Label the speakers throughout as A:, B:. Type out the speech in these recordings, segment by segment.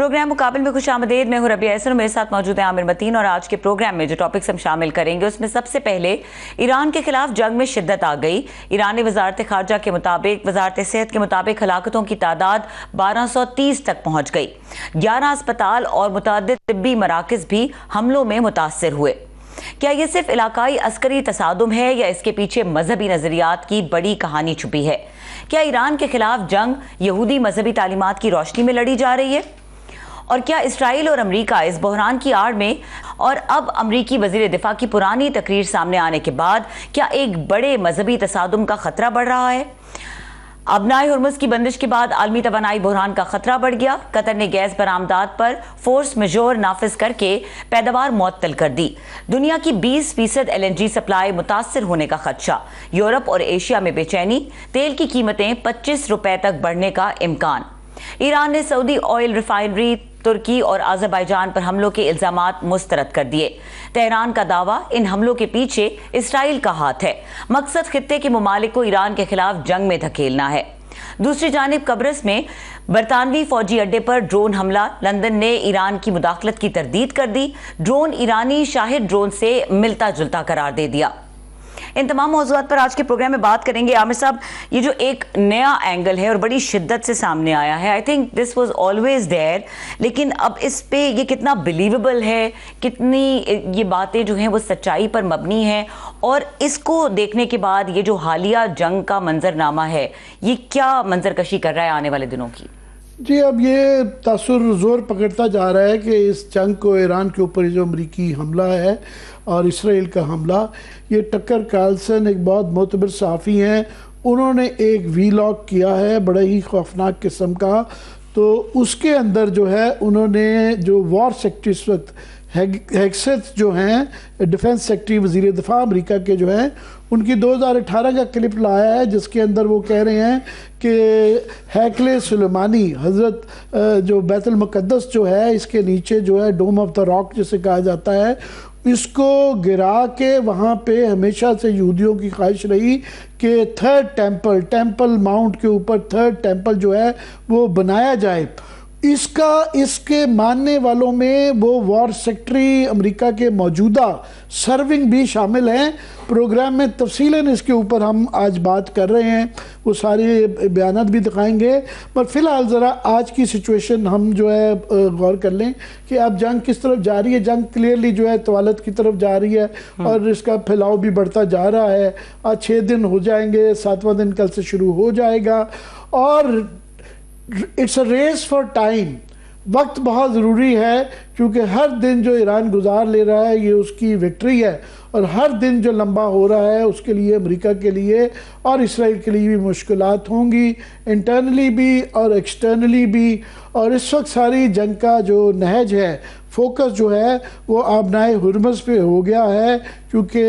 A: Programme मुकाबले में खुश आमदेद। मैं हूं रबिया एहसन, मेरे साथ मौजूद है आमिर मतीन। और आज के प्रोग्राम में जो टॉपिक्स हम शामिल करेंगे उसमें सबसे पहले ईरान के खिलाफ जंग में शिद्दत आ गई। ईरानी वजारत खारजा के मुताबिक, वजारत सेहत के मुताबिक हलाकतों की तादाद 1230 तक पहुंच गई। 11 अस्पताल और मुतअद्दिद तिब्बी मराकज भी हमलों में मुतासर हुए। क्या ये सिर्फ इलाकाई अस्करी तसादुम है या इसके पीछे मजहबी नजरियात की बड़ी कहानी छुपी है? क्या ईरान के खिलाफ जंग यहूदी मजहबी तालीमात की रोशनी में लड़ी जा रही है? और क्या इसराइल और अमरीका इस बहरान की आड़ में, और अब अमरीकी वजीर दिफा की पुरानी तकरीर सामने आने के बाद, क्या एक बड़े मजहबी तसादुम का खतरा बढ़ रहा है? अबनाए हुर्मुज़ की बंदिश के बाद आलमी तवानाई बहरान का खतरा बढ़ गया। कतर ने गैस बरामदात पर फोर्स मेजोर नाफिज करके पैदावार मुअत्तल कर दी। दुनिया की 20% LNG सप्लाई मुतासर होने का खदशा। यूरोप और एशिया में बेचैनी। तेल की कीमतें 25 रुपए तक बढ़ने का इम्कान। ईरान ने सऊदी ऑयल रिफाइनरी, तुर्की और आज़रबाईजान पर हमलों के इल्जामात मुस्तरद कर दिए। तेहरान का दावा, इन हमलों के पीछे इसराइल का हाथ है। मकसद खित्ते के मुमालिक को ईरान के खिलाफ जंग में धकेलना है। दूसरी जानिब कब्रस में बरतानवी फौजी अड्डे पर ड्रोन हमला। लंदन ने ईरान की मुदाखलत की तरदीद कर दी। ड्रोन ईरानी शाहिद ड्रोन से मिलता जुलता करार दे दिया। इन तमाम मौज़ूआत पर आज के प्रोग्राम में बात करेंगे। आमिर साहब, ये जो एक नया एंगल है और बड़ी शिद्दत से सामने आया है, I think this was always there, लेकिन अब इस पे ये कितना बिलीवेबल है, कितनी ये बातें जो हैं वो सच्चाई पर मबनी हैं, और इसको देखने के बाद ये जो हालिया जंग का मंजरनामा है, ये क्या मंजरकशी कर रहा है आने वाले दिनों की?
B: जी, अब ये तासुर जोर पकड़ता जा रहा है कि इस जंग को, ईरान के ऊपर जो अमरीकी हमला है और इसराइल का हमला, ये टकर कार्लसन एक बहुत मोतबर सहाफ़ी हैं, उन्होंने एक वीलॉग किया है बड़ा ही खौफनाक किस्म का। तो उसके अंदर जो है उन्होंने जो वॉर सेक्रेटरी इस वक्त हेग्सेथ जो हैं, डिफेंस सेक्रेटरी वज़ीर दिफा अमेरिका के जो हैं, उनकी 2018 का क्लिप लाया है जिसके अंदर वो कह रहे हैं कि हैकले सुलेमानी, हज़रत जो बैतुल मुक़द्दस जो है, इसके नीचे जो है डोम ऑफ द रॉक जिसे कहा जाता है, इसको गिरा के वहाँ पे हमेशा से यहूदियों की ख्वाहिश रही कि थर्ड टेम्पल माउंट के ऊपर थर्ड टेम्पल जो है वो बनाया जाए। इसके मानने वालों में वो वॉर सेक्रेटरी अमेरिका के मौजूदा सर्विंग भी शामिल हैं। प्रोग्राम में तफसीलन इसके ऊपर हम आज बात कर रहे हैं, वो सारे बयानात भी दिखाएंगे। पर फ़िलहाल ज़रा आज की सिचुएशन हम जो है गौर कर लें कि अब जंग किस तरफ जा रही है। जंग क्लियरली जो है तवालत की तरफ जा रही है और इसका फैलाव भी बढ़ता जा रहा है। आज 6 दिन हो जाएंगे, 7वां दिन कल से शुरू हो जाएगा और it's a race for time. वक्त बहुत ज़रूरी है क्योंकि हर दिन जो ईरान गुजार ले रहा है ये उसकी विक्ट्री है, और हर दिन जो लंबा हो रहा है उसके लिए अमेरिका के लिए और इसराइल के लिए भी मुश्किलात होंगी, इंटरनली भी और एक्सटर्नली भी। और इस वक्त सारी जंग का जो नहज है, फोकस जो है वो अबनाए हुर्मुज़ पे हो गया है, क्योंकि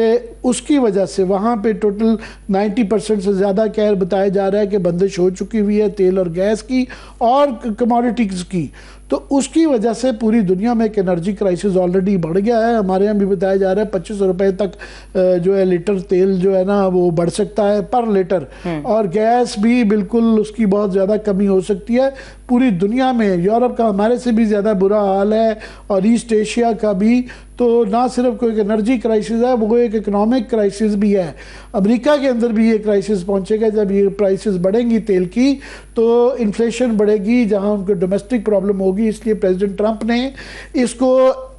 B: उसकी वजह से वहाँ पे टोटल 90% से ज़्यादा कहर बताया जा रहा है कि बंदिश हो चुकी हुई है तेल और गैस की और कमोडिटीज़ की। तो उसकी वजह से पूरी दुनिया में एक एनर्जी क्राइसिस ऑलरेडी बढ़ गया है। हमारे यहाँ भी बताया जा रहा है 25 रुपए तक जो है लीटर तेल जो है ना वो बढ़ सकता है पर लीटर, और गैस भी बिल्कुल उसकी बहुत ज़्यादा कमी हो सकती है पूरी दुनिया में। यूरोप का हमारे से भी ज़्यादा बुरा हाल है और ईस्ट एशिया का भी। तो ना सिर्फ कोई एनर्जी क्राइसिस है, वो एक इकोनॉमिक क्राइसिस भी है। अमेरिका के अंदर भी ये क्राइसिस पहुंचेगा। जब ये प्राइसेस बढ़ेंगी तेल की तो इन्फ्लेशन बढ़ेगी, जहां उनको डोमेस्टिक प्रॉब्लम होगी। इसलिए प्रेसिडेंट ट्रंप ने इसको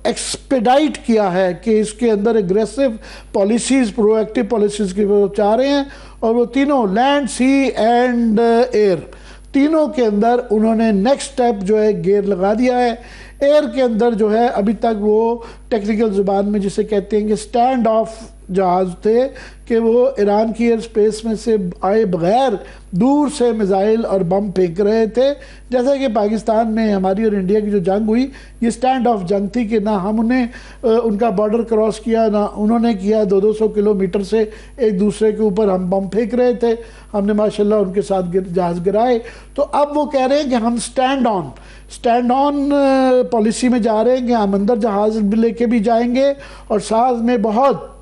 B: एक्सपेडाइट किया है कि इसके अंदर एग्रेसिव पॉलिसीज़, प्रोएक्टिव पॉलिसीज़ की वो चाह रहे हैं। और वो तीनों, लैंड, सी एंड एयर, तीनों के अंदर उन्होंने नेक्स्ट स्टेप जो है गियर लगा दिया है। एयर के अंदर जो है अभी तक वो टेक्निकल ज़ुबान में जिसे कहते हैं कि स्टैंड ऑफ जहाज़ थे, कि वो ईरान की एयर स्पेस में से आए बगैर दूर से मिसाइल और बम फेंक रहे थे। जैसा कि पाकिस्तान में हमारी और इंडिया की जो जंग हुई, ये स्टैंड ऑफ जंग थी कि ना हम उन्हें उनका बॉर्डर क्रॉस किया, ना उन्होंने किया। 200-200 किलोमीटर से एक दूसरे के ऊपर हम बम फेंक रहे थे, हमने माशाल्लाह उनके साथ जहाज़ गिराए। तो अब वो कह रहे हैं कि हम स्टैंड ऑन पॉलिसी में जा रहे हैं कि हम अंदर जहाज़ लेके भी जाएंगे और साथ में बहुत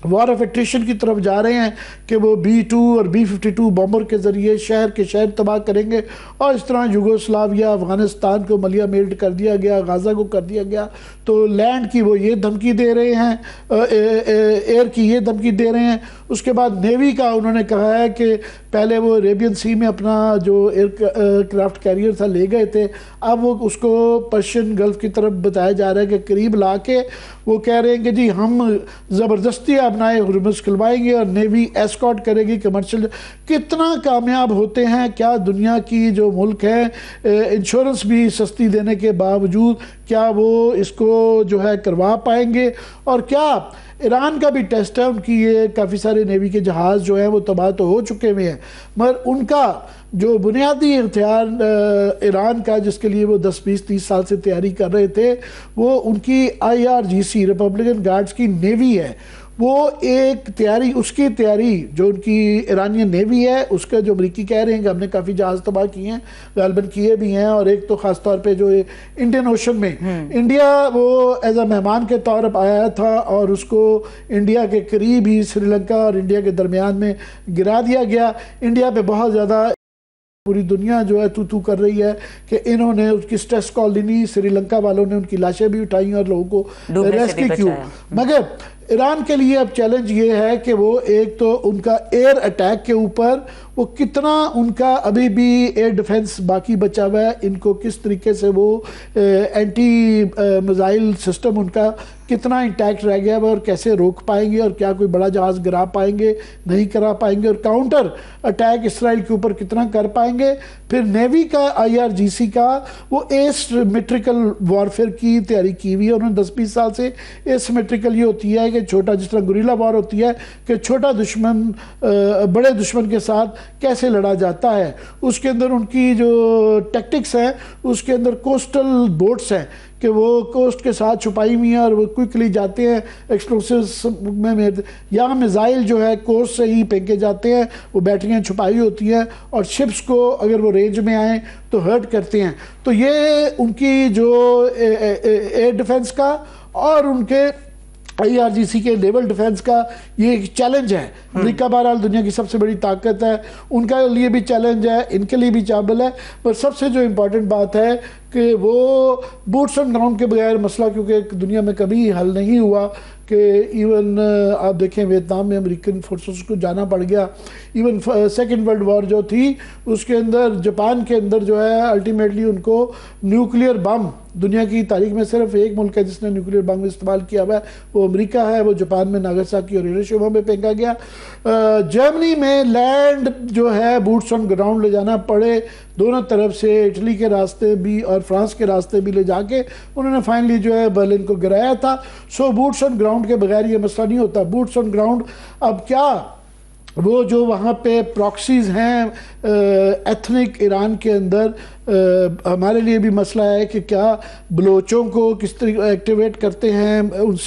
B: वॉर ऑफ एट्रिशन की तरफ जा रहे हैं कि वो B-2 और B-52 बॉम्बर के ज़रिए शहर के शहर तबाह करेंगे, और इस तरह यूगोस्लाविया, अफ़गानिस्तान को मलिया मेल्ट कर दिया गया, गाज़ा को कर दिया गया, तो लैंड की वो ये धमकी दे रहे हैं, एयर की ये धमकी दे रहे हैं। उसके बाद नेवी का उन्होंने कहा है कि पहले वो अरेबियन सी में अपना जो एयरक्राफ्ट कैरियर था ले गए थे, अब वो उसको पर्शियन गल्फ की तरफ बताया जा रहा है कि करीब ला के वो कह रहे हैं कि जी हम ज़बरदस्ती अपनाए हुर्मुज़ खुलवाएंगे और नेवी एस्कॉर्ट करेगी कमर्शियल। कितना कामयाब होते हैं, क्या दुनिया की जो मुल्क है इंश्योरेंस भी सस्ती देने के बावजूद क्या वो इसको जो है करवा पाएंगे? और क्या ईरान का भी टेस्ट है, उनकी ये काफ़ी सारे नेवी के जहाज़ जो हैं वो तबाह तो हो चुके हुए हैं, मगर उनका जो बुनियादी हथियार ईरान का जिसके लिए वो 10, 20, 30 साल से तैयारी कर रहे थे, वो उनकी IRGC रिपब्लिकन गार्ड्स की नेवी है। वो एक तैयारी, उसकी तैयारी जो उनकी ईरानियन नेवी है, उसका जो अमरीकी कह रहे हैं कि हमने काफ़ी जहाज़ तबाह किए हैं, गालबन किए भी हैं, और एक तो ख़ास तौर पे जो इंडियन ओशन में इंडिया वो एज अ मेहमान के तौर पर आया था और उसको इंडिया के करीब ही श्रीलंका और इंडिया के दरमियान में गिरा दिया गया। इंडिया पे बहुत ज़्यादा पूरी दुनिया जो है तू कर रही है कि इन्होंने उसकी स्ट्रेस कॉलोनी, श्रीलंका वालों ने उनकी लाशें भी उठाई और लोगों को रेस्क्यू किया। मगर ईरान के लिए अब चैलेंज ये है कि वो एक तो उनका एयर अटैक के ऊपर वो कितना उनका अभी भी एयर डिफेंस बाकी बचा हुआ है, इनको किस तरीके से वो एंटी मिसाइल सिस्टम उनका कितना इंटैक्ट रह गया है और कैसे रोक पाएंगे, और क्या कोई बड़ा जहाज़ गिरा पाएंगे, नहीं करा पाएंगे, और काउंटर अटैक इसराइल के ऊपर कितना कर पाएंगे। फिर नेवी का IRGC का वो एसिमेट्रिकल वॉरफेयर की तैयारी की हुई है उन्होंने 10-20 साल से। एसिमेट्रिकल ये होती है कि छोटा, जिस तरह गुरिल्ला वॉर होती है कि छोटा दुश्मन बड़े दुश्मन के साथ कैसे लड़ा जाता है, उसके अंदर उनकी जो टैक्टिक्स हैं उसके अंदर कोस्टल बोट्स हैं कि वो कोस्ट के साथ छुपाई हुई हैं और वो क्विकली जाते हैं एक्सप्लोसिव्स में, या मिसाइल जो है कोस्ट से ही फेंके जाते हैं, वो बैटरियां छुपाई होती हैं और शिप्स को अगर वो रेंज में आए तो हर्ट करते हैं। तो ये उनकी जो एयर डिफेंस का और उनके IRGC के नेवल डिफेंस का ये एक चैलेंज है। अमेरिका बहरहाल दुनिया की सबसे बड़ी ताकत है, उनका लिए भी चैलेंज है, इनके लिए भी चावल है, पर सबसे जो इम्पोर्टेंट बात है कि वो बूट्स ऑन ग्राउंड के बगैर मसला क्योंकि दुनिया में कभी हल नहीं हुआ कि इवन आप देखें वियतनाम में अमेरिकन फोर्सेस को जाना पड़ गया। इवन सेकेंड वर्ल्ड वॉर जो थी उसके अंदर जापान के अंदर जो है अल्टीमेटली उनको न्यूक्लियर बम, दुनिया की तारीख में सिर्फ एक मुल्क है जिसने न्यूक्लियर बम इस्तेमाल किया हुआ है, वो अमेरिका है। वो जापान में नागासाकी और हिरोशिमा में फेंका गया। जर्मनी में लैंड जो है बूट्स ऑन ग्राउंड ले जाना पड़े दोनों तरफ से, इटली के रास्ते भी और फ्रांस के रास्ते भी ले जाके उन्होंने फाइनली जो है बर्लिन को गिराया था। सो बूट्स ऑन ग्राउंड के बगैर ये मसला नहीं होता। बूट्स ऑन ग्राउंड अब क्या वो जो वहाँ पे प्रॉक्सीज हैं एथनिक ईरान के अंदर, हमारे लिए भी मसला है कि क्या बलोचों को किस तरीके एक्टिवेट करते हैं,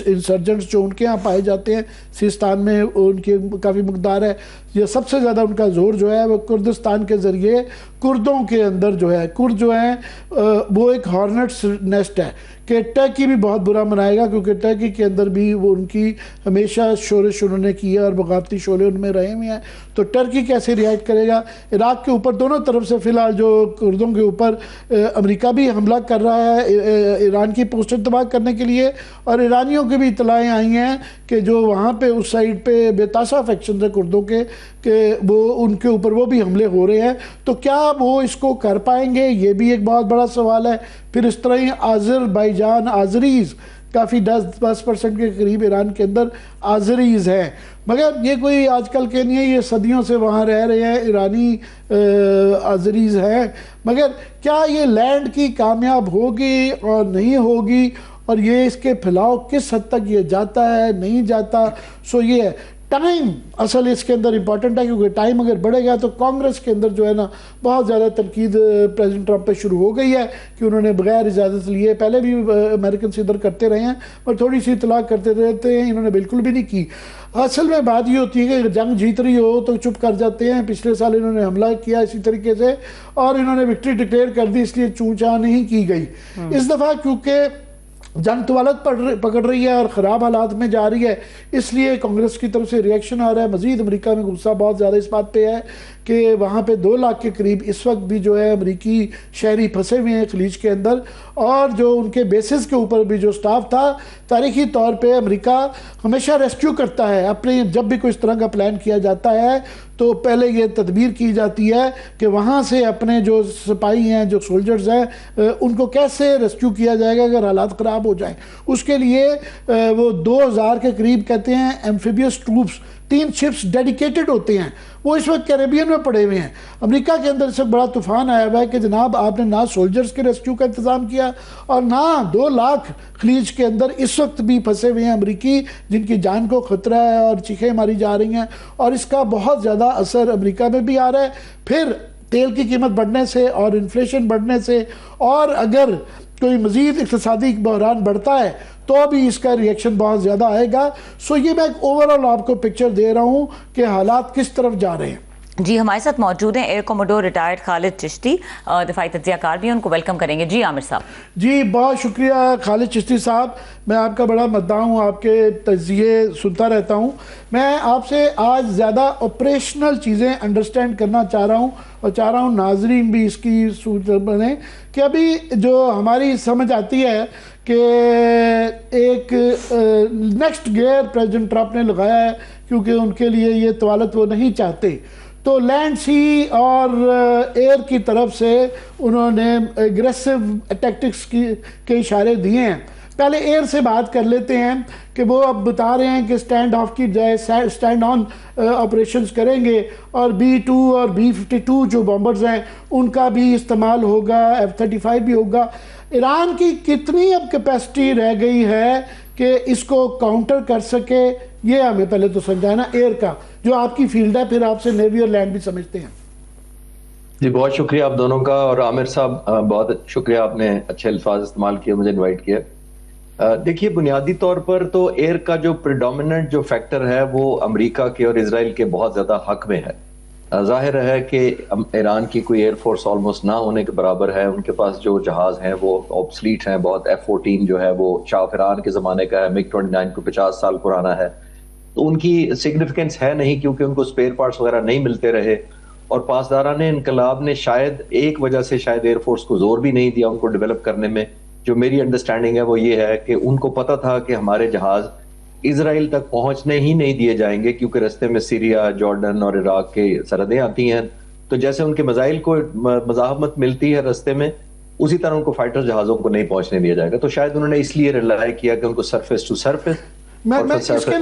B: इंसर्जेंट्स जो उनके यहाँ पाए जाते हैं सिस्तान में उनकी काफ़ी मकदार है। ये सबसे ज़्यादा उनका जोर जो है वो कुर्दिस्तान के ज़रिए कुर्दों के अंदर जो है, कुर्द जो हैं वो एक हॉर्नेट्स नेस्ट है कि टर्की भी बहुत बुरा मनाएगा क्योंकि टर्की के अंदर भी वो उनकी हमेशा शोरश उन्होंने की है और बगावती शोले उनमें रहे हुए हैं। तो टर्की कैसे रिएक्ट करेगा? इराक के ऊपर दोनों तरफ से फ़िलहाल जो कुर्दों के ऊपर अमेरिका भी हमला कर रहा है ईरान की पोस्टें तबाह करने के लिए, और ईरानियों की भी इतलाएँ आई हैं कि जो वहाँ पे उस साइड पे बेताशा फैक्शन है कुर्दों के वो उनके ऊपर वो भी हमले हो रहे हैं। तो क्या वो इसको कर पाएंगे, ये भी एक बहुत बड़ा सवाल है। फिर इस तरह ही आज़रबाईजान, आज़रीज़ काफ़ी 10% के करीब ईरान के अंदर आज़रीज़ हैं, मगर ये कोई आजकल के नहीं है, ये सदियों से वहाँ रह रहे हैं, ईरानी आज़रीज़ हैं। मगर क्या ये लैंड की कामयाब होगी और नहीं होगी, और ये इसके फैलाव किस हद तक ये जाता है नहीं जाता? सो ये है टाइम असल इसके अंदर इम्पॉर्टेंट है, क्योंकि टाइम अगर बढ़ेगा तो कांग्रेस के अंदर जो है ना बहुत ज़्यादा तनकीद प्रेसिडेंट ट्रंप पे शुरू हो गई है कि उन्होंने बगैर इजाज़त लिए, पहले भी अमेरिकन से इधर करते रहे हैं पर थोड़ी सी इतलाक करते रहते हैं, इन्होंने बिल्कुल भी नहीं की। असल में बात ये होती है कि अगर जंग जीत रही हो तो चुप कर जाते हैं। पिछले साल इन्होंने हमला किया इसी तरीके से और इन्होंने विक्ट्री डिक्लेयर कर दी, इसलिए चूं चां नहीं की गई। इस दफ़ा क्योंकि जंग तवालत पकड़ रही है और ख़राब हालात में जा रही है, इसलिए कांग्रेस की तरफ से रिएक्शन आ रहा है। मज़ीद अमेरिका में गुस्सा बहुत ज़्यादा इस बात पे है कि वहाँ पे 2 लाख के करीब इस वक्त भी जो है अमेरिकी शहरी फंसे हुए हैं खलीज के अंदर, और जो उनके बेसिस के ऊपर भी जो स्टाफ था, तारीखी तौर पे अमेरिका हमेशा रेस्क्यू करता है अपने, जब भी कोई इस तरह का प्लान किया जाता है तो पहले ये तदबीर की जाती है कि वहाँ से अपने जो सिपाही हैं, जो सोल्जर्स हैं, उनको कैसे रेस्क्यू किया जाएगा अगर हालात ख़राब हो जाएं। उसके लिए वो 2000 के करीब कहते हैं एम्फीबियस ट्रूप्स, 3 शिप्स डेडिकेटेड होते हैं, वो इस वक्त कैरेबियन में पड़े हुए हैं। अमेरिका के अंदर से बड़ा तूफान आया हुआ है कि जनाब आपने ना सोल्जर्स के रेस्क्यू का इंतज़ाम किया और ना 2 लाख खलीज के अंदर इस वक्त भी फंसे हुए हैं अमेरिकी, जिनकी जान को ख़तरा है और चीखें मारी जा रही हैं, और इसका बहुत ज़्यादा असर अमेरिका में भी आ रहा है। फिर तेल की कीमत बढ़ने से और इन्फ्लेशन बढ़ने से, और अगर कोई मज़ीद इक़्तिसादी बहरान बढ़ता है तो भी इसका रिएक्शन बहुत ज़्यादा आएगा। सो ये मैं एक ओवरऑल आपको पिक्चर दे रहा हूँ कि हालात किस तरफ जा रहे हैं।
A: जी, हमारे साथ मौजूद हैं air commodore retired Khalid Chishti, दिफाई तज्ज़ियाकार भी, उनको वेलकम करेंगे। जी आमिर साहब।
B: जी बहुत शुक्रिया खालिद चिश्ती साहब, मैं आपका बड़ा मद्दाह हूँ, आपके तज्ज़िये सुनता रहता हूँ। मैं आपसे आज ज़्यादा ऑपरेशनल चीज़ें अंडरस्टैंड करना चाह रहा हूँ और चाह रहा हूँ नाजरीन भी इसकी सूरत बने कि अभी जो हमारी समझ आती है कि एक नेक्स्ट गियर प्रेसिडेंट ट्रंप ने लगाया है, क्योंकि उनके लिए ये तवालत वो नहीं चाहते, तो लैंड, सी और एयर की तरफ से उन्होंने एग्रेसिव टैक्टिक्स के इशारे दिए हैं। पहले एयर से बात कर लेते हैं कि वो अब बता रहे हैं कि स्टैंड ऑफ की जाए स्टैंड ऑन ऑपरेशंस करेंगे, और B-2 और B-52 जो बॉम्बर्स हैं उनका भी इस्तेमाल होगा, F-35 भी होगा। ईरान की कितनी अब कैपेसिटी रह गई है कि इसको काउंटर कर सके, ये हमें पहले तो समझाना एयर का, जो आपकी फील्ड है, फिर आपसे नेवी और लैंड भी समझते हैं।
C: जी बहुत शुक्रिया आप दोनों का, और आमिर साहब बहुत शुक्रिया, आपने अच्छे अल्फाज इस्तेमाल किए, मुझे इनवाइट किया। देखिए बुनियादी तौर पर तो एयर का जो प्रिडोमिनेंट जो फैक्टर है वो अमेरिका के और इजराइल के बहुत ज्यादा हक में है। जाहिर है कि ईरान की कोई एयरफोर्स ऑलमोस्ट ना होने के बराबर है, उनके पास जो जहाज हैं वो ऑब्सलीट हैं बहुत। F-14 जो है वो शाह ईरान के ज़माने का है, MiG-29 को 50 साल पुराना है, तो उनकी सिग्निफिकेंस है नहीं, क्योंकि उनको स्पेयर पार्ट्स वगैरह नहीं मिलते रहे। और पासदारान इनकलाब ने शायद एक वजह से शायद एयरफोर्स को जोर भी नहीं दिया उनको डेवलप करने में। जो मेरी अंडरस्टैंडिंग है वो ये है कि उनको पता था कि हमारे जहाज इजराइल तक पहुंचने ही नहीं दिए जाएंगे, क्योंकि रास्ते में सीरिया, जॉर्डन और इराक के सरहदें आती हैं, तो जैसे उनके मिसाइल को मज़ाहमत मिलती है रास्ते में, उसी तरह उनको फाइटर जहाजों को नहीं पहुंचने दिया जाएगा। तो शायद उन्होंने इसलिए रिलाय किया कि उनको सरफेस टू सरफेस।
B: मैं इसके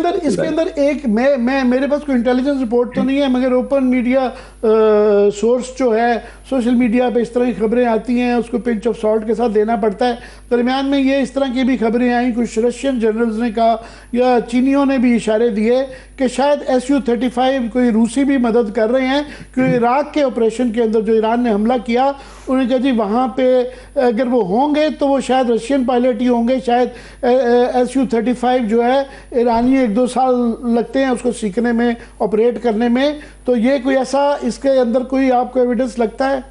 B: अंदर एक मैं मेरे पास कोई इंटेलिजेंस रिपोर्ट तो नहीं है, मगर ओपन मीडिया सोर्स जो है, सोशल मीडिया पे इस तरह की खबरें आती हैं, उसको पिंच ऑफ सॉल्ट के साथ देना पड़ता है। दरमियान में ये इस तरह की भी खबरें आई, कुछ रशियन जनरल्स ने कहा या चीनियों ने भी इशारे दिए कि शायद Su-35 कोई रूसी भी मदद कर रहे हैं, क्योंकि इराक के ऑपरेशन के अंदर जो ईरान ने हमला किया, उन्होंने कहा जी वहाँ पे अगर वो होंगे तो वो शायद रशियन पायलट ही होंगे, शायद Su-35 जो है ईरानी 1-2 साल लगते हैं उसको सीखने में, ऑपरेट करने में। तो ये कोई ऐसा इसके अंदर कोई आपको एविडेंस लगता है?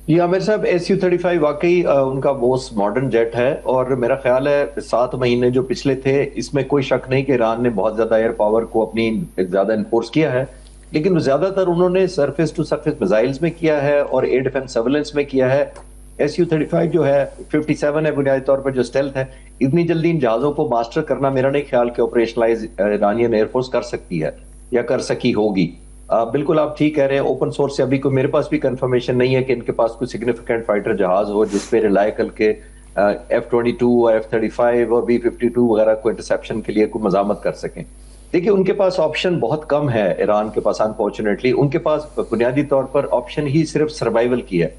C: ये आमिर साहब Su-35 वाकई उनका मोस्ट मॉडर्न जेट है, और मेरा ख्याल है 7 महीने जो पिछले थे इसमें कोई शक नहीं कि ईरान ने बहुत ज्यादा एयर पावर को अपनी ज्यादा इन्फोर्स किया है, लेकिन ज्यादातर उन्होंने सरफेस टू सरफेस मिसाइल्स में किया है और एयर डिफेंस सर्वेलेंस में किया है। Su-35 जो है 57 है बुनियादी तौर पर जो स्टेल्थ है, इतनी जल्दी इन जहाजों को मास्टर करना मेरा नहीं ख्याल कि ऑपरेशनलाइज ईरानियन एयरफोर्स कर सकती है या कर सकी होगी। बिल्कुल आप ठीक कह रहे हैं, ओपन सोर्स से अभी कोई मेरे पास भी कंफर्मेशन नहीं है कि इनके पास कोई सिग्निफिकेंट फाइटर जहाज हो जिस पे रिलाय करके F-22 और F-35 और B-52 वगैरह को इंटरसेप्शन के लिए कोई मजामत कर सकें। देखिए उनके पास ऑप्शन बहुत कम है ईरान के पास, अनफॉर्चुनेटली उनके पास बुनियादी तौर पर ऑप्शन ही सिर्फ सर्वाइवल की है।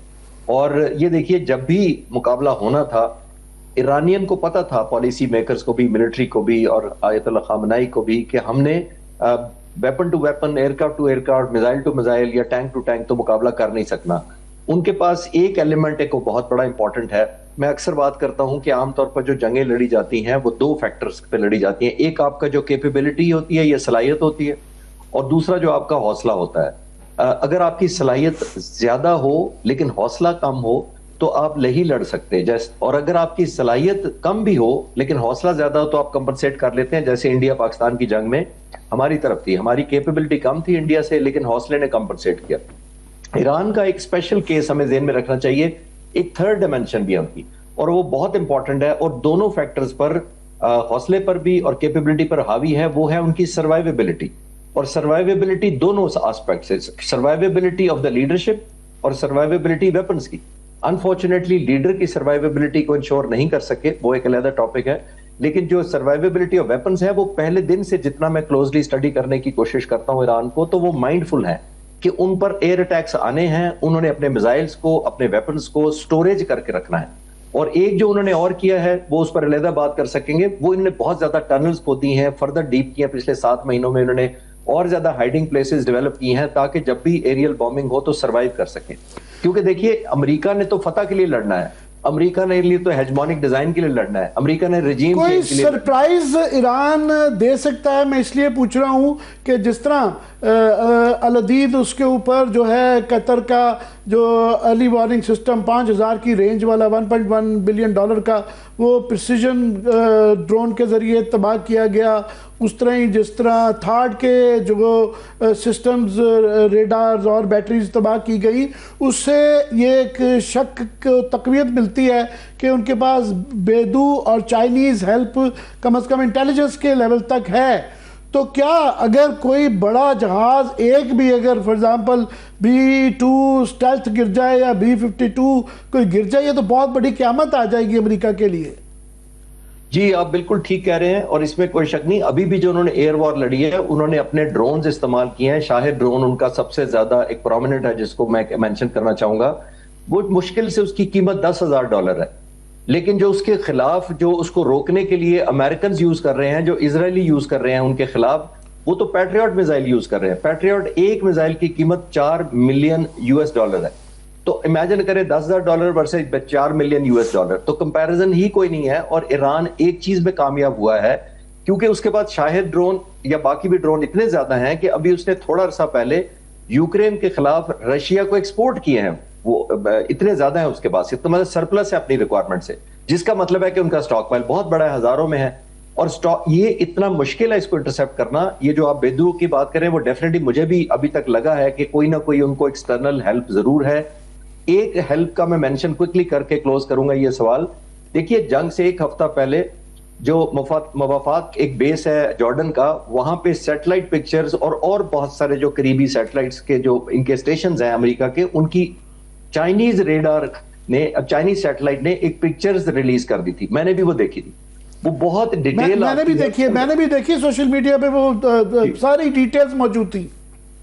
C: और ये देखिए जब भी मुकाबला होना था, ईरानियन को पता था, पॉलिसी मेकर्स को भी, मिलिट्री को भी और आयतुल्लाह खामनाई को भी, कि हमने weapon to weapon, aircraft to aircraft, missile to missile या टैंक टू टैंक तो मुकाबला कर नहीं सकना। उनके पास एक एलिमेंट है को बहुत बड़ा इंपॉर्टेंट है। मैं अक्सर बात करता हूं कि आमतौर पर जो जंगें लड़ी जाती हैं वो 2 फैक्टर्स पे लड़ी जाती हैं। एक आपका जो कैपेबिलिटी होती है या सलाहियत होती है, और दूसरा जो आपका हौसला होता है। अगर आपकी सलाहियत ज्यादा हो लेकिन हौसला कम हो तो आप नहीं लड़ सकते। जैसे, और अगर आपकी सलाहियत कम भी हो लेकिन हौसला ज्यादा हो तो आप कंपनसेट कर लेते हैं। जैसे इंडिया पाकिस्तान की जंग में हमारी तरफ थी, हमारी कैपेबिलिटी कम थी इंडिया से, लेकिन हौसले ने कंपनसेट किया। ईरान का एक स्पेशल केस हमें ज़हन में रखना चाहिए, एक थर्ड डिमेंशन भी है उनकी, और वो बहुत इंपॉर्टेंट है और दोनों फैक्टर्स पर, हौसले पर भी और कैपेबिलिटी पर हावी है। वो है उनकी सर्वाइवेबिलिटी, और सर्वाइवेबिलिटी दोनों एस्पेक्ट से, सर्वाइवेबिलिटी ऑफ द लीडरशिप और सर्वाइवेबिलिटी वेपन्स की। अनफॉर्चुनेटली लीडर की सर्वाइवेबिलिटी को इंश्योर नहीं कर सके, वो एक अलग टॉपिक है, लेकिन जो सर्वाइवेबिलिटी ऑफ वेपन्स है वो पहले दिन से जितना मैं क्लोजली स्टडी करने की कोशिश करता हूं ईरान को, तो वो माइंडफुल है कि उन पर एयर अटैक्स आने हैं, उन्होंने अपने मिसाइल्स को, अपने वेपन्स को स्टोरेज करके रखना है। और एक जो उन्होंने और किया है वो उस पर अलग बात कर सकेंगे, वो इन्होंने बहुत ज्यादा टनल्स खोदी हैं, फर्दर डीप किया पिछले 7 महीनों में, उन्होंने और ज्यादा हाइडिंग प्लेसेस डेवलप की हैं ताकि जब भी एरियल बॉम्बिंग हो तो सरवाइव कर सकें। क्योंकि देखिए, अमेरिका ने तो फतह के लिए लड़ना है, अमेरिका ने लिए तो हेजमोनिक डिजाइन के लिए लड़ना है, अमेरिका ने रिजीम
B: कोई सरप्राइज ईरान दे सकता है? मैं इसलिए पूछ रहा हूं कि जिस तरह अल-अदीद उसके ऊपर जो है कतर का जो अर्ली वार्निंग सिस्टम 5000 की रेंज वाला $1.1 बिलियन का वो प्रिसीजन ड्रोन के जरिए तबाह किया गया, उस तरह ही जिस तरह थार्ड के जो सिस्टम्स रेडार्स और बैटरीज तबाह की गई, उससे ये एक शक को तकवीत मिलती है कि उनके पास बेदू और चाइनीज हेल्प कम से कम इंटेलिजेंस के लेवल तक है। तो क्या अगर कोई बड़ा जहाज एक भी, अगर फॉर एग्जांपल B-2 स्टेल्थ गिर जाए या B-52 कोई गिर जाए, तो बहुत बड़ी क़यामत आ जाएगी अमेरिका के लिए।
C: जी, आप बिल्कुल ठीक कह रहे हैं और इसमें कोई शक नहीं। अभी भी जो उन्होंने एयर वॉर लड़ी है, उन्होंने अपने ड्रोन्स इस्तेमाल किए हैं। शाहिद ड्रोन उनका सबसे ज्यादा एक प्रोमिनेंट है जिसको मैं मेंशन करना चाहूंगा। वो मुश्किल से उसकी कीमत $10,000 है, लेकिन जो उसके खिलाफ, जो उसको रोकने के लिए अमेरिकन यूज कर रहे हैं, जो इजरायली यूज कर रहे हैं उनके खिलाफ, वो तो पैट्रियट मिसाइल यूज कर रहे हैं। पैट्रियट एक मिसाइल की कीमत $4 मिलियन है। तो इमेजिन करें $10,000 वर्सेस $4 मिलियन, तो कंपैरिजन ही कोई नहीं है। और ईरान एक चीज में कामयाब हुआ है, क्योंकि उसके बाद शाहिद ड्रोन या बाकी भी ड्रोन इतने ज्यादा हैं कि अभी उसने थोड़ा अर्सा पहले यूक्रेन के खिलाफ रशिया को एक्सपोर्ट किए हैं। वो इतने ज्यादा है उसके पास, इतना मतलब सरप्लस है अपनी रिक्वायरमेंट से, जिसका मतलब है कि उनका स्टॉक पाइल बहुत बड़ा है, हजारों में है। और स्टॉक, ये इतना मुश्किल है इसको इंटरसेप्ट करना। ये जो आप बेदू की बात करें, वो डेफिनेटली मुझे भी अभी तक लगा है कि कोई ना कोई उनको एक्सटर्नल हेल्प जरूर है। एक हेल्प का मैं मेंशन क्विकली करके क्लोज करूंगा ये सवाल। देखिए, जंग से एक हफ्ता पहले जो मवाफात एक बेस है जॉर्डन का, वहां पे सैटेलाइट पिक्चर्स और बहुत सारे जो करीबी सैटेलाइट्स के जो इनके स्टेशंस हैं अमेरिका के, उनकी चाइनीज रेडार ने, चाइनीज सैटेलाइट ने एक पिक्चर्स रिलीज कर दी थी। मैंने भी वो देखी थी, वो बहुत डिटेल
B: मैंने भी देखी सोशल मीडिया पे, वो सारी डिटेल्स मौजूद थी।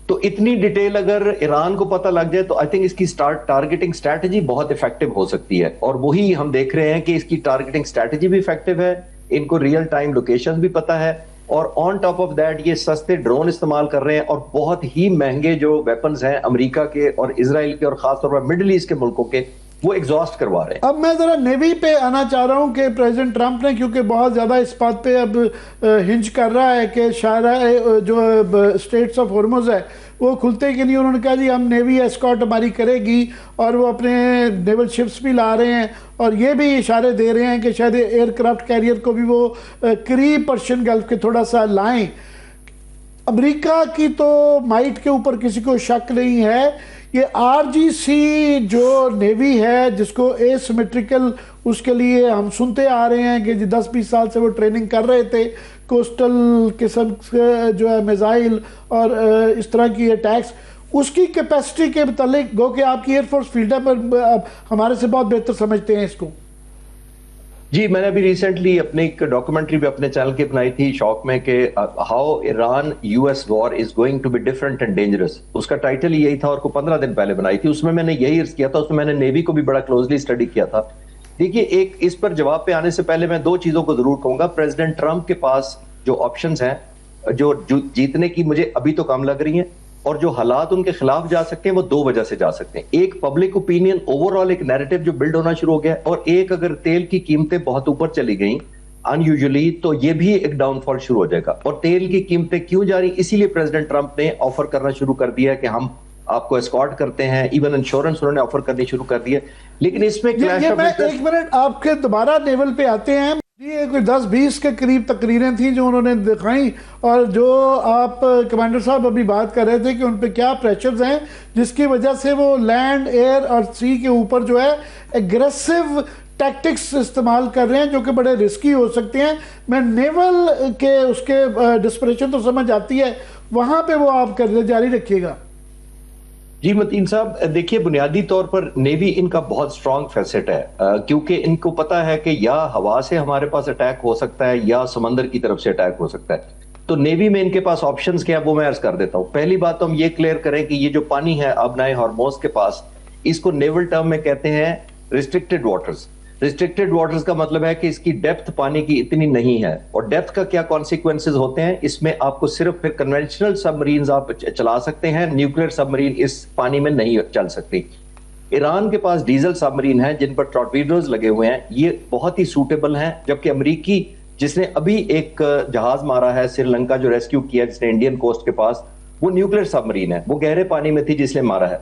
C: तो इतनी डिटेल अगर ईरान को पता लग जाए तो आई थिंक इसकी टारगेटिंग स्ट्रैटेजी बहुत इफेक्टिव हो सकती है। और वही हम देख रहे हैं कि इसकी टारगेटिंग स्ट्रैटेजी भी इफेक्टिव है, इनको रियल टाइम लोकेशन भी पता है, और ऑन टॉप ऑफ दैट ये सस्ते ड्रोन इस्तेमाल कर रहे हैं और बहुत ही महंगे जो वेपन्स हैं अमेरिका के और इजराइल के और खासतौर पर मिडिल ईस्ट के मुल्कों के, वो एग्जॉस्ट करवा रहे हैं।
B: अब मैं जरा नेवी पे आना चाह रहा हूं कि प्रेसिडेंट ट्रंप ने, क्योंकि बहुत ज्यादा इस बात पे अब हिंज कर रहा है कि शायद जो स्ट्रेट्स ऑफ हॉर्मुज है वो खुलते कि नहीं, उन्होंने कहा जी हम नेवी एस्कॉर्ट हमारी करेगी, और वो अपने नेवल शिप्स भी ला रहे हैं, और ये भी इशारे दे रहे हैं कि शायद एयरक्राफ्ट कैरियर को भी वो करीब पर्शियन गल्फ के थोड़ा सा लाएं। अमेरिका की तो माइट के ऊपर किसी को शक नहीं है। ये आरजीसी जो नेवी है, जिसको एसिमेट्रिकल, उसके लिए हम सुनते आ रहे हैं कि 10-20 साल से वो ट्रेनिंग कर रहे थे, कोस्टल किस्म के जो है मिसाइल और इस तरह की अटैक्स, उसकी कैपेसिटी के मुतालिक गो कि आपकी एयरफोर्स फील्ड पर हमारे से बहुत बेहतर समझते हैं इसको।
C: जी, मैंने अभी रिसेंटली अपनी एक डॉक्यूमेंट्री भी अपने चैनल की बनाई थी शौक में कि how Iran US war is going to be different and dangerous. उसका टाइटल यही था और को 15 दिन पहले बनाई थी। उसमें मैंने यही अर्ज किया था, उसमें मैंने नेवी को भी बड़ा क्लोजली स्टडी किया था। देखिए, एक इस पर जवाब पे आने से पहले मैं 2 चीजों को जरूर कहूंगा। प्रेसिडेंट ट्रंप के पास जो ऑप्शंस हैं, जो जीतने की मुझे अभी तो कम लग रही हैं, और जो हालात उनके खिलाफ जा सकते हैं वो 2 वजह से जा सकते हैं। एक, पब्लिक ओपिनियन ओवरऑल एक नैरेटिव जो बिल्ड होना शुरू हो गया, और एक, अगर तेल की कीमतें बहुत ऊपर चली गई अनयूजुअली, तो ये भी एक डाउनफॉल शुरू हो जाएगा। और तेल की कीमतें क्यों जा रही, इसीलिए प्रेसिडेंट ट्रंप ने ऑफर करना शुरू कर दिया कि हम आपको एस्कॉर्ट करते हैं, इवन इंश्योरेंस उन्होंने ऑफर करनी शुरू कर दी है। लेकिन इसमें क्लैश ऑफ
B: मैं
C: इंटरेस्ट,
B: एक मिनट आपके दोबारा नेवल पे आते हैं। ये कोई 10-20 के करीब तकरीरें थी जो उन्होंने दिखाई, और जो आप कमांडर साहब अभी बात कर रहे थे कि उन पे क्या प्रेशर्स हैं जिसकी वजह से वो लैंड, एयर और सी के ऊपर जो है एग्रेसिव टैक्टिक्स इस्तेमाल कर रहे हैं जो कि बड़े रिस्की हो सकते हैं। मैं नेवल के उसके डिस्परेशन तो समझ आती है, वहां पे वो आप कर जारी रखिएगा।
C: जी मतीन साहब, देखिए बुनियादी तौर पर नेवी इनका बहुत स्ट्रांग फैसेट है, क्योंकि इनको पता है कि या हवा से हमारे पास अटैक हो सकता है या समंदर की तरफ से अटैक हो सकता है। तो नेवी में इनके पास ऑप्शंस क्या है वो मैं अर्ज कर देता हूं। पहली बात तो हम ये क्लियर करें कि ये जो पानी है आबनाए हॉर्मोज के पास, इसको नेवल टर्म में कहते हैं रिस्ट्रिक्टेड वाटर्स। रिस्ट्रिक्टेड वाटर्स का मतलब है कि इसकी डेप्थ पानी की इतनी नहीं है। और डेप्थ का क्या कॉन्सिक्वेंसेज होते हैं, इसमें आपको सिर्फ फिर कन्वेंशनल सबमरीन आप चला सकते हैं, न्यूक्लियर सबमरीन इस पानी में नहीं चल सकती। ईरान के पास डीजल सबमरीन है जिन पर टॉर्पीडोज लगे हुए हैं, ये बहुत ही सूटेबल हैं। जबकि अमरीकी जिसने अभी एक जहाज मारा है श्रीलंका, जो रेस्क्यू किया जिसने इंडियन कोस्ट के पास, वो न्यूक्लियर सबमरीन है, वो गहरे पानी में थी जिसने मारा है।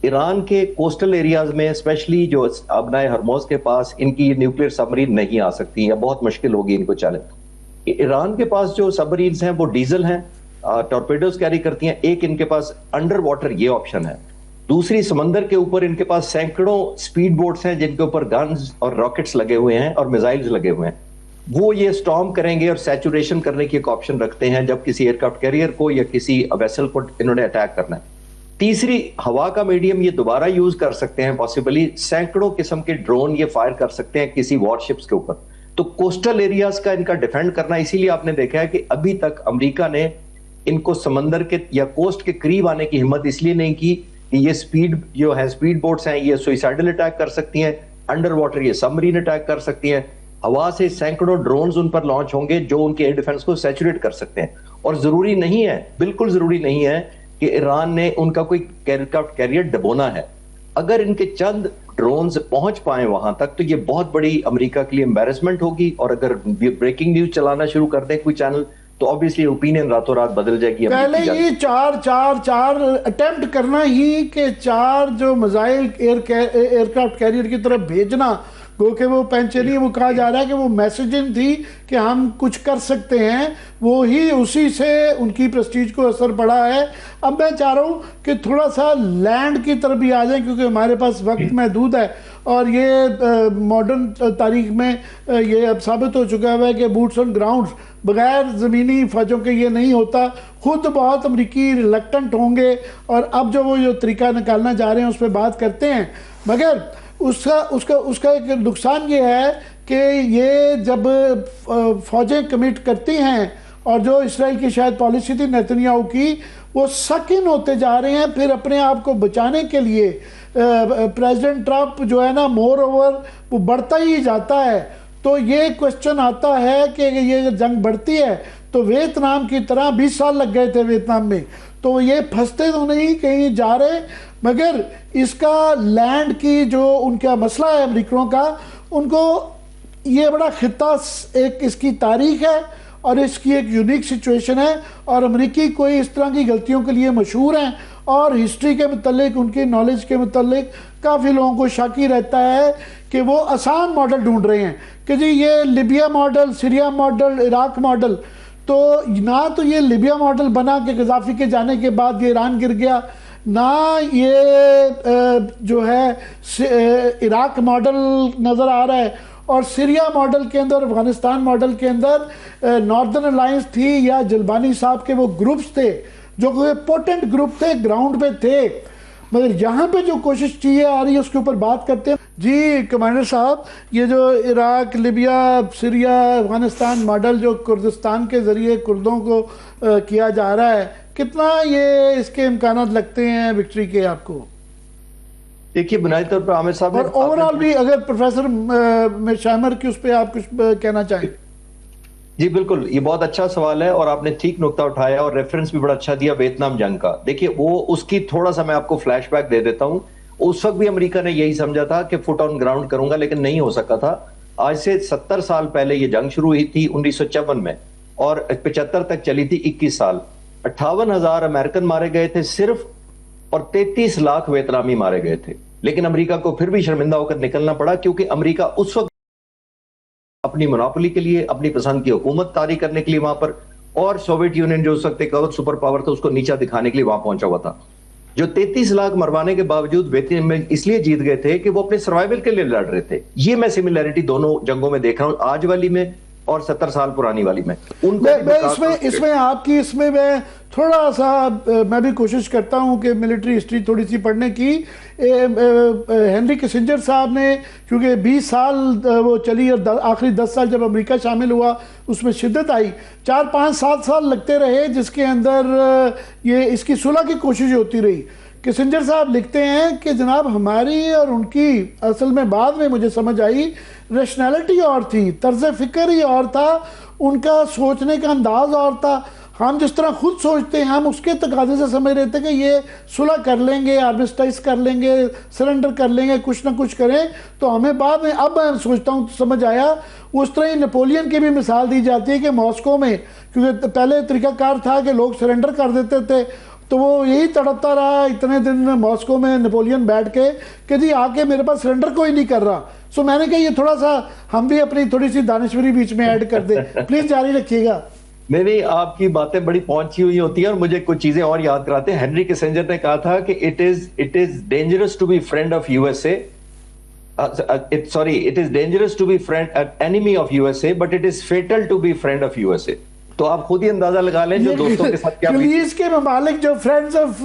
C: ईरान के कोस्टल एरियाज में स्पेशली जो आबनाए हरमोज के पास इनकी न्यूक्लियर सबमरीन नहीं आ सकती, या बहुत मुश्किल होगी इनको चैलेंज। ईरान के पास जो सबमरीन्स हैं वो डीजल हैं, टॉर्पेडोज कैरी करती हैं। एक इनके पास अंडर वाटर ये ऑप्शन है। दूसरी, समंदर के ऊपर इनके पास सैकड़ों स्पीड बोट्स हैं जिनके ऊपर गन्स और रॉकेट्स लगे हुए हैं और मिसाइल्स लगे हुए हैं। वो ये स्टॉर्म करेंगे और सैचुरेशन करने की एक ऑप्शन रखते हैं जब किसी एयरक्राफ्ट कैरियर को या किसी वेसल को इन्होंने अटैक करना है। तीसरी, हवा का मीडियम ये दोबारा यूज कर सकते हैं, पॉसिबली सैकड़ों किस्म के ड्रोन ये फायर कर सकते हैं किसी वॉरशिप्स के ऊपर। तो कोस्टल एरियाज का इनका डिफेंड करना, इसीलिए आपने देखा है कि अभी तक अमेरिका ने इनको समंदर के या कोस्ट के करीब आने की हिम्मत इसलिए नहीं की कि ये स्पीड जो है, स्पीड बोट्स हैं, ये सुइसाइडल अटैक कर सकती हैं, अंडर वाटर ये सबमरीन अटैक कर सकती हैं, हवा से सैकड़ों ड्रोन्स उन पर लॉन्च होंगे जो उनके एयर डिफेंस को सैचुरेट कर सकते हैं। और जरूरी नहीं है, बिल्कुल जरूरी नहीं है कि ईरान ने उनका कोई एयरक्राफ्ट कैरियर दबोना है। अगर इनके चंद ड्रोन्स पहुंच पाए वहां तक तो ये बहुत बड़ी अमेरिका के लिए एम्बैरेसमेंट होगी। और अगर ब्रेकिंग न्यूज चलाना शुरू कर दें कोई चैनल, तो ऑब्वियसली ओपिनियन रातों रात बदल जाएगी।
B: पहले ये चार अटेम्प्ट करना ही कि 4 जो मिसाइल एयरक्राफ्ट कैरियर की तरफ भेजना, क्योंकि वो पेंचनी, वो कहा जा रहा है कि वो मैसेजिंग थी कि हम कुछ कर सकते हैं, वो ही उसी से उनकी प्रेस्टीज को असर पड़ा है। अब मैं चाह रहा हूँ कि थोड़ा सा लैंड की तरफ भी आ जाए, क्योंकि हमारे पास वक्त महदूद है और ये मॉडर्न तारीख में ये अब साबित हो चुका है कि बूट्स ऑन ग्राउंड बगैर ज़मीनी फौजों के ये नहीं होता। खुद बहुत अमरीकी रिलक्टेंट होंगे और अब जो तरीका निकालना जा रहे हैं उस पर बात करते हैं। मगर उसका एक नुकसान ये है कि ये जब फौजें कमिट करती हैं, और जो इसराइल की शायद पॉलिसी थी नेतन्याहू की, वो सकिन होते जा रहे हैं। फिर अपने आप को बचाने के लिए प्रेसिडेंट ट्रंप जो है ना, मोर ओवर वो बढ़ता ही जाता है। तो ये क्वेश्चन आता है कि ये जंग बढ़ती है तो वियतनाम की तरह 20 साल लग गए थे वियतनाम में, तो ये फंसते तो नहीं कहीं जा रहे। मगर इसका लैंड की जो उनका मसला है अमरीकियों का, उनको ये बड़ा खिता, एक इसकी तारीख है और इसकी एक यूनिक सिचुएशन है। और अमरीकी कोई इस तरह की गलतियों के लिए मशहूर हैं, और हिस्ट्री के मुतल्लिक, उनकी नॉलेज के मुतल्लिक काफ़ी लोगों को शक ही रहता है कि वो आसान मॉडल ढूंढ रहे हैं कि जी ये Libya model, Syria model, Iraq model. तो ना तो ये लिबिया मॉडल बना कि गद्दाफी के जाने के बाद ये ईरान गिर गया, ना ये जो है इराक मॉडल नज़र आ रहा है। और सीरिया मॉडल के अंदर, अफगानिस्तान मॉडल के अंदर नॉर्दर्न अलायंस थी या जलबानी साहब के वो ग्रुप्स थे जो पोटेंट ग्रुप थे, ग्राउंड पे थे। मगर यहाँ पे जो कोशिश की आ रही है उसके ऊपर बात करते हैं। जी कमांडर साहब, ये जो Iraq, Libya, Syria, Afghanistan model जो कुर्दिस्तान के ज़रिए कुर्दों को किया जा रहा है, कितना ये इसके इम्कानात लगते हैं विक्ट्री के आपको?
C: देखिए बुनियादी तौर पर आमिर साहब,
B: और ओवरऑल भी अगर प्रोफेसर शामर की उस पर आप कुछ कहना चाहें।
C: जी बिल्कुल, ये बहुत अच्छा सवाल है और आपने ठीक नुक्ता उठाया और रेफरेंस भी बड़ा अच्छा दिया वियतनाम जंग का। देखिए वो उसकी थोड़ा सा मैं आपको फ्लैशबैक दे देता हूं। उस वक्त भी अमेरिका ने यही समझा था कि फुट ऑन ग्राउंड करूंगा, लेकिन नहीं हो सका था। आज से 70 साल पहले ये जंग शुरू हुई थी 1954 में और 75 तक चली थी 21 साल। 58,000 अमेरिकन मारे गए थे सिर्फ और 33 लाख वियतनामी मारे गए थे। लेकिन अमेरिका को फिर भी शर्मिंदा होकर निकलना पड़ा, क्योंकि अमेरिका उस वक्त अपनी मोनोपोली के लिए, अपनी पसंद की हुकूमत तारी करने के लिए वहां पर, और सोवियत यूनियन जो उस वक्त एक और सुपर पावर था उसको नीचा दिखाने के लिए वहां पहुंचा हुआ था। जो 33 लाख मरवाने के बावजूद वियतनाम में इसलिए जीत गए थे कि वो अपने सर्वाइवल के लिए लड़ रहे थे। ये मैं सिमिलैरिटी दोनों जंगों में देख रहा हूं, आज वाली में और 70 साल पुरानी वाली में।
B: इसमें आपकी इसमें मैं थोड़ा सा मैं भी कोशिश करता हूं कि मिलिट्री हिस्ट्री थोड़ी सी पढ़ने की। हेनरी किसिंजर साहब ने, क्योंकि 20 साल वो चली और आखिरी 10 साल जब अमेरिका शामिल हुआ उसमें शिद्दत आई, 4, 5, 7 साल लगते रहे जिसके अंदर ये इसकी सुलह की कोशिश होती रही। किसिंजर साहब लिखते हैं कि जनाब हमारी और उनकी असल में बाद में मुझे समझ आई रैशनैलिटी और थी, तर्ज फिक्र ही और था, उनका सोचने का अंदाज और था। हम जिस तरह खुद सोचते हैं हम उसके तकाजे से समझ रहे थे कि ये सुलह कर लेंगे, आर्मिस्टाइज कर लेंगे, सरेंडर कर लेंगे, कुछ ना कुछ करें। तो हमें बाद में, अब मैं सोचता हूँ समझ आया, उस तरह ही नेपोलियन की भी मिसाल दी जाती है कि मॉस्को में, क्योंकि पहले तरीकाकार था कि लोग सरेंडर कर देते थे, तो वो यही तड़पता रहा इतने दिन मॉस्को में नेपोलियन बैठ के कि जी आके मेरे पास सरेंडर कोई नहीं कर रहा। सो मैंने कहा ये थोड़ा सा हम भी अपनी थोड़ी सी दानिशवरी बीच में ऐड कर दें, प्लीज जारी रखिएगा।
C: नहीं, आपकी बातें बड़ी पहुंची हुई होती है और मुझे कुछ चीजें और याद कराते हैं। हेनरी किसिंजर ने कहा था कि it is dangerous to be friend of USA, it is dangerous to be friend enemy of USA, but it is fatal to be friend of USA. तो आप खुद ही अंदाजा लगा लें जो दोस्तों के साथ क्या
B: पुलिस के ममालिक जो फ्रेंड्स ऑफ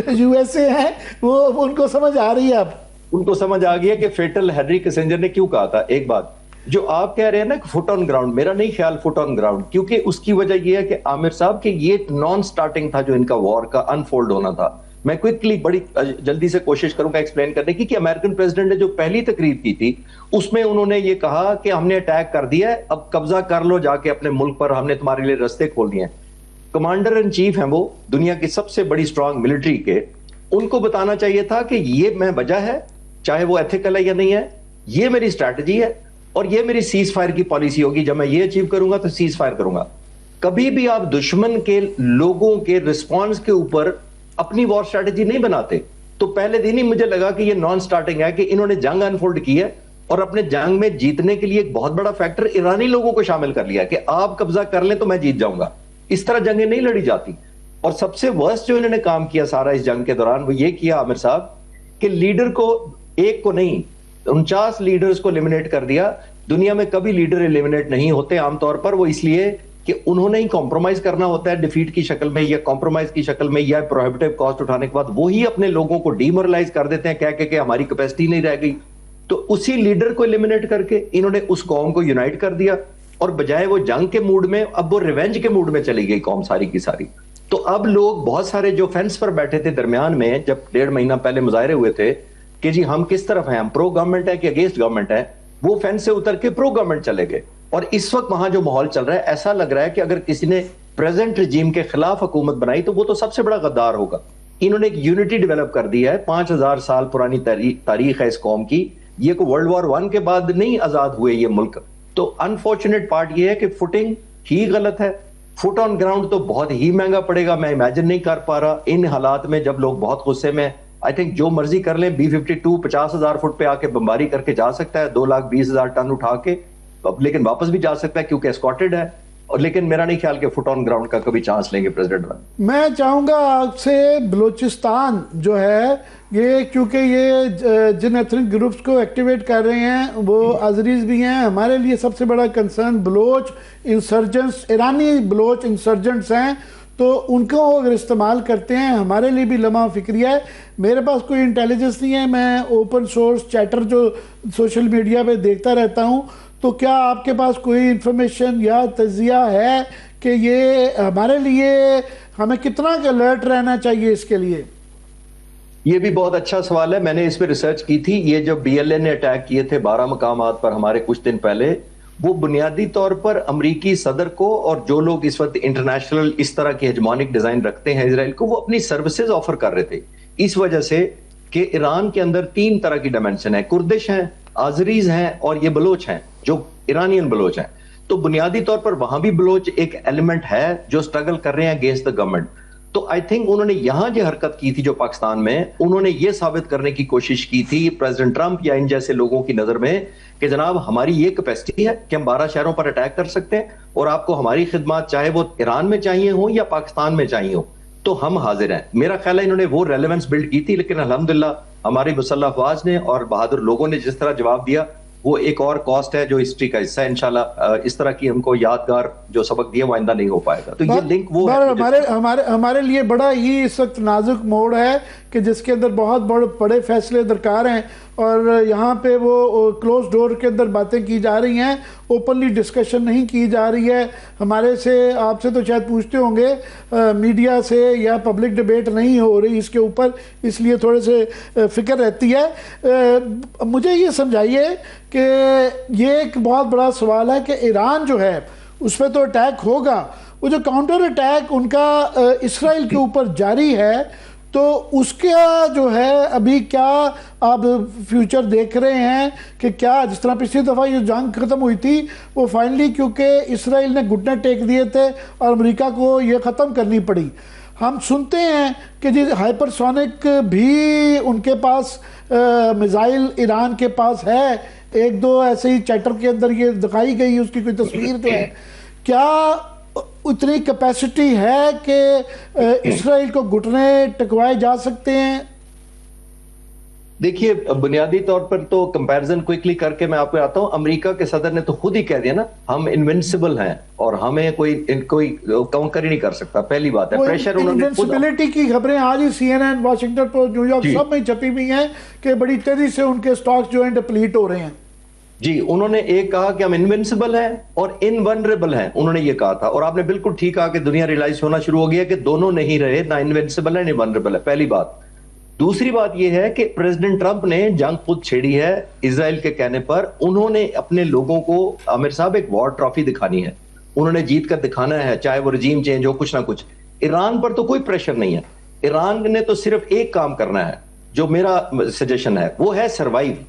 B: यूएसए हैं वो उनको समझ आ रही है, अब
C: उनको समझ आ गया कि फेटल हेनरी किसिंजर ने क्यों कहा था। एक बात जो आप कह रहे हैं ना फुट ऑन ग्राउंड, मेरा नहीं ख्याल फुट ऑन ग्राउंड, क्योंकि उसकी वजह यह है कि आमिर साहब के ये नॉन स्टार्टिंग था जो इनका वॉर का अनफोल्ड होना था। मैं क्विकली बड़ी जल्दी से कोशिश करूंगा एक्सप्लेन करने की कि अमेरिकन प्रेसिडेंट ने जो पहली तकरीर की थी उसमें उन्होंने ये कहा कि हमने अटैक कर दिया है, अब कब्जा कर लो जाके अपने मुल्क पर, हमने तुम्हारे लिए रास्ते खोल दिए हैं। कमांडर इन चीफ हैं वो दुनिया की सबसे बड़ी स्ट्रांग मिलिट्री के, उनको बताना चाहिए था कि ये मैं वजह है, चाहे वो एथिकल है या नहीं है, ये मेरी स्ट्रैटेजी है और ये मेरी सीज फायर की पॉलिसी होगी, जब मैं ये अचीव करूंगा तो सीज फायर करूंगा। कभी भी आप दुश्मन के लोगों के रिस्पॉन्स के ऊपर अपनी वॉर स्ट्रैटेजी नहीं बनाते। तो पहले दिन ही मुझे लगा कि ये नॉन स्टार्टिंग है कि इन्होंने जंग अनफोल्ड की है और अपने जंग में जीतने के लिए एक बहुत बड़ा फैक्टर ईरानी लोगों को शामिल कर लिया कि आप कब्जा कर लें तो मैं जीत जाऊंगा। इस तरह जंगें नहीं लड़ी जाती। और सबसे वर्स्ट जो इन्होंने काम किया सारा इस जंग के दौरान वो ये किया आमिर साहब कि लीडर को, एक को नहीं 49 लीडर्स को एलिमिनेट कर दिया। दुनिया में कभी लीडर एलिमिनेट नहीं होते आमतौर पर, वो इसलिए कि उन्होंने ही कॉम्प्रोमाइज करना होता है डिफीट की शक्ल में या कॉम्प्रोमाइज की शक्ल में या प्रोहिबिटिव कॉस्ट उठाने के बाद वो ही अपने लोगों को डिमोरलाइज कर देते हैं कह के हमारी कैपेसिटी नहीं रह गई। तो उसी लीडर को एलिमिनेट करके इन्होंने उस कौम को यूनाइट कर दिया और बजाय वो जंग के मूड में अब वो रिवेंज के मूड में चली गई कौम सारी की सारी। तो अब लोग बहुत सारे जो फेंस पर बैठे थे दरमियान में, जब 1.5 महीना पहले मुजाहरे हुए थे कि जी हम किस तरफ हैं, हम प्रो गवर्नमेंट है कि अगेंस्ट गवर्नमेंट है, वो फेंस से उतर के प्रो गवर्नमेंट चले गए। और इस वक्त वहां जो माहौल चल रहा है ऐसा लग रहा है कि अगर किसी ने प्रेजेंट रिजीम के खिलाफ हुकूमत बनाई तो वो तो सबसे बड़ा गद्दार होगा। इन्होंने एक यूनिटी डेवलप कर दी है, 5000 साल पुरानी तारीख है इस कौम की। ये को वर्ल्ड वॉर 1 के बाद नहीं आजाद हुए ये मुल्क। तो अनफॉर्चुनेट पार्ट ये है कि फुटिंग ही गलत है। फुट ऑन ग्राउंड तो बहुत ही महंगा पड़ेगा, मैं इमेजिन नहीं कर पा रहा इन हालात में जब लोग बहुत गुस्से में। आई थिंक जो मर्जी कर लें, B-52 50,000 फुट पे आके बमबारी करके जा सकता है 2,20,000 टन उठा के, लेकिन वापस भी जा सकता है क्योंकि एस्कॉर्टेड है। और लेकिन मेरा नहीं ख्याल कि फुट ऑन ग्राउंड का कभी चांस लेंगे प्रेसिडेंट बन।
B: मैं चाहूंगा आपसे बलूचिस्तान जो है ये, क्योंकि ये जिन एथनिक ग्रुप्स को एक्टिवेट कर रहे हैं वो अजरीज भी हैं, हमारे लिए सबसे बड़ा कंसर्न बलोच इंसर्जेंट्स, ईरानी बलोच इंसर्जेंट्स हैं, तो उनको अगर इस्तेमाल करते हैं हमारे लिए भी लम्हा फिक्रिया है। मेरे पास कोई इंटेलिजेंस नहीं है, मैं ओपन सोर्स चैटर जो सोशल मीडिया पे देखता रहता हूँ, तो क्या आपके पास कोई इंफॉर्मेशन या तजिया है कि ये हमारे लिए हमें कितना अलर्ट रहना चाहिए इसके लिए?
C: ये भी बहुत अच्छा सवाल है, मैंने इस पर रिसर्च की थी। ये जो BLA ने अटैक किए थे 12 मकामात पर हमारे कुछ दिन पहले, वो बुनियादी तौर पर अमरीकी सदर को और जो लोग इस वक्त इंटरनेशनल इस तरह की हेजमोनिक डिजाइन रखते हैं इसराइल को, वो अपनी सर्विसेज ऑफर कर रहे थे इस वजह से कि ईरान के अंदर 3 तरह की डायमेंशन है, कुर्दिश हैं, आजरीज हैं और ये बलोच हैं जो ईरानियन बलोच हैं। तो बुनियादी तौर पर वहां भी बलोच एक एलिमेंट है जो स्ट्रगल कर रहे हैं अगेंस्ट द गवर्नमेंट। तो आई थिंक उन्होंने यहां जो हरकत की थी जो पाकिस्तान में, उन्होंने ये साबित करने की कोशिश की थी प्रेसिडेंट ट्रंप या इन जैसे लोगों की नजर में कि जनाब हमारी ये कैपेसिटी है कि हम 12 शहरों पर अटैक कर सकते हैं और आपको हमारी खिदमत चाहे वो ईरान में चाहिए हो या पाकिस्तान में चाहिए हो तो हम हाजिर हैं। मेरा ख्याल है इन्होंने वो रेलेवेंस बिल्ड की थी, लेकिन अल्हम्दुलिल्लाह हमारी मुसल्लह अफवाज ने और बहादुर लोगों ने जिस तरह जवाब दिया, वो एक और कॉस्ट है जो हिस्ट्री का हिस्सा है। इंशाल्लाह इस तरह की हमको यादगार जो सबक दिया वो आइंदा नहीं हो पाएगा। तो ये लिंक वो
B: हमारे लिए बड़ा ही इस वक्त नाजुक मोड़ है कि जिसके अंदर बहुत बड़े फैसले दरकार हैं और यहाँ पे वो क्लोज डोर के अंदर बातें की जा रही हैं, ओपनली डिस्कशन नहीं की जा रही है। हमारे से आपसे तो शायद पूछते होंगे, मीडिया से या पब्लिक डिबेट नहीं हो रही इसके ऊपर, इसलिए थोड़े से फिक्र रहती है। मुझे ये समझाइए कि ये एक बहुत बड़ा सवाल है कि ईरान जो है उस पर तो अटैक होगा, वो जो काउंटर अटैक उनका इसराइल के ऊपर जारी है, तो उसका जो है अभी क्या आप फ्यूचर देख रहे हैं कि क्या जिस तरह पिछली दफ़ा ये जंग ख़त्म हुई थी वो फाइनली क्योंकि इसराइल ने घुटने टेक दिए थे और अमेरिका को ये ख़त्म करनी पड़ी। हम सुनते हैं कि जी हाइपरसोनिक भी उनके पास मिसाइल ईरान के पास है, एक दो ऐसे ही चैटर के अंदर ये दिखाई गई, उसकी कोई तस्वीर तो है। क्या उतनी कैपेसिटी है कि इसराइल को घुटने टिकवाए जा सकते हैं?
C: देखिए, बुनियादी तौर पर तो कंपैरिजन क्विकली करके मैं आपको आता हूं, अमेरिका के सदर ने तो खुद ही कह दिया ना, हम इनविंसिबल हैं और हमें कोई काउंटर ही नहीं कर सकता। पहली बात है, प्रेशर उन्होंने
B: इनविंसिबिलिटी की खबरें आज ही CNN, वाशिंगटन पोस्ट, न्यूयॉर्क सब में छपी हुई हैं कि बड़ी तेजी से उनके स्टॉक्स जो है डिप्लीट हो रहे हैं।
C: जी, उन्होंने एक कहा कि हम इनविंसिबल हैं और इनवनरेबल हैं, उन्होंने ये कहा था। और आपने बिल्कुल ठीक कहा कि दुनिया रियलाइज होना शुरू हो गया कि दोनों नहीं रहे, ना इनविंसिबल है ना इनवनरेबल है, पहली बात। दूसरी बात यह है कि प्रेसिडेंट ट्रंप ने जंग खुद छेड़ी है इजराइल के कहने पर। उन्होंने अपने लोगों को, आमिर साहब, एक वॉर ट्रॉफी दिखानी है, उन्होंने जीत कर दिखाना है, चाहे वो रजीम चेंज हो, कुछ ना कुछ। ईरान पर तो कोई प्रेशर नहीं है, ईरान ने तो सिर्फ एक काम करना है, जो मेरा सजेशन है वो है सर्वाइव।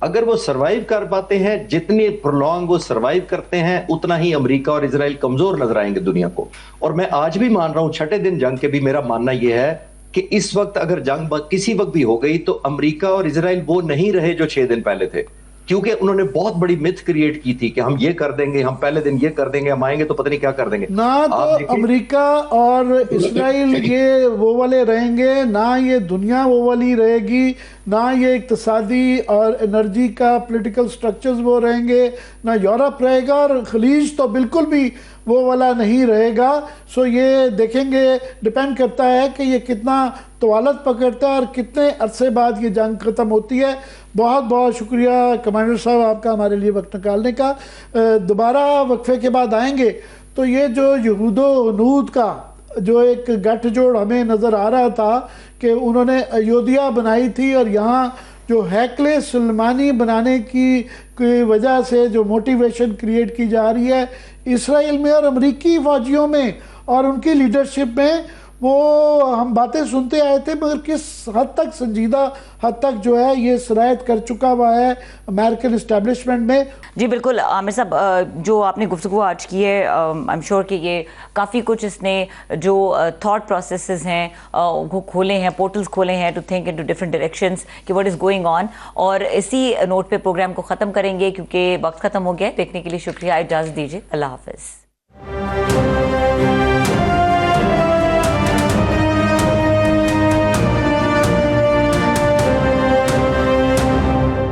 C: अगर वो सर्वाइव कर पाते हैं, जितनी प्रोलॉन्ग वो सर्वाइव करते हैं, उतना ही अमेरिका और इजराइल कमजोर नजर आएंगे दुनिया को। और मैं आज भी मान रहा हूं, छठे दिन जंग के भी मेरा मानना यह है कि इस वक्त अगर जंग किसी वक्त भी हो गई तो अमेरिका और इजराइल वो नहीं रहे जो 6 दिन पहले थे, क्योंकि उन्होंने बहुत बड़ी मिथ क्रिएट की थी कि हम ये कर देंगे, हम पहले दिन ये कर देंगे, हम आएंगे तो पता नहीं क्या कर देंगे।
B: ना तो अमेरिका और इसराइल ये वो वाले रहेंगे, ना ये दुनिया वो वाली रहेगी, ना ये इक्तिसादी और एनर्जी का पॉलिटिकल स्ट्रक्चर्स वो रहेंगे, ना यूरोप रहेगा, और खलीज तो बिल्कुल भी वो वाला नहीं रहेगा। सो ये देखेंगे, डिपेंड करता है कि ये कितना तवालत पकड़ता है और कितने अरसे बाद ये जंग ख़त्म होती है। बहुत बहुत शुक्रिया कमांडर साहब आपका हमारे लिए वक्त निकालने का। दोबारा वक्फे के बाद आएंगे तो ये जो यहूदो हनूद का जो एक गठजोड़ हमें नज़र आ रहा था कि उन्होंने अयोध्या बनाई थी और यहाँ जो हैकले सुलेमानी बनाने की वजह से जो मोटिवेशन क्रिएट की जा रही है इसराइल में और अमेरिकी फौजियों में और उनकी लीडरशिप में, वो हम बातें सुनते आए थे, मगर किस हद तक, संजीदा हद तक जो है ये सरायत कर चुका हुआ है अमेरिकन इस्टेब्लिशमेंट में।
A: जी बिल्कुल आमिर साहब, जो आपने गुफ्तगू आज की है, आई एम श्योर कि ये काफ़ी कुछ इसने जो थॉट प्रोसेसेस हैं वो खोले हैं, पोर्टल्स खोले हैं to think in two different directions कि व्हाट इज़ गोइंग ऑन। और इसी नोट पे प्रोग्राम को ख़त्म करेंगे क्योंकि वक्त ख़त्म हो गया है। देखने के लिए शुक्रिया, इजाज़त दीजिए, अल्लाह हाफ़िज़।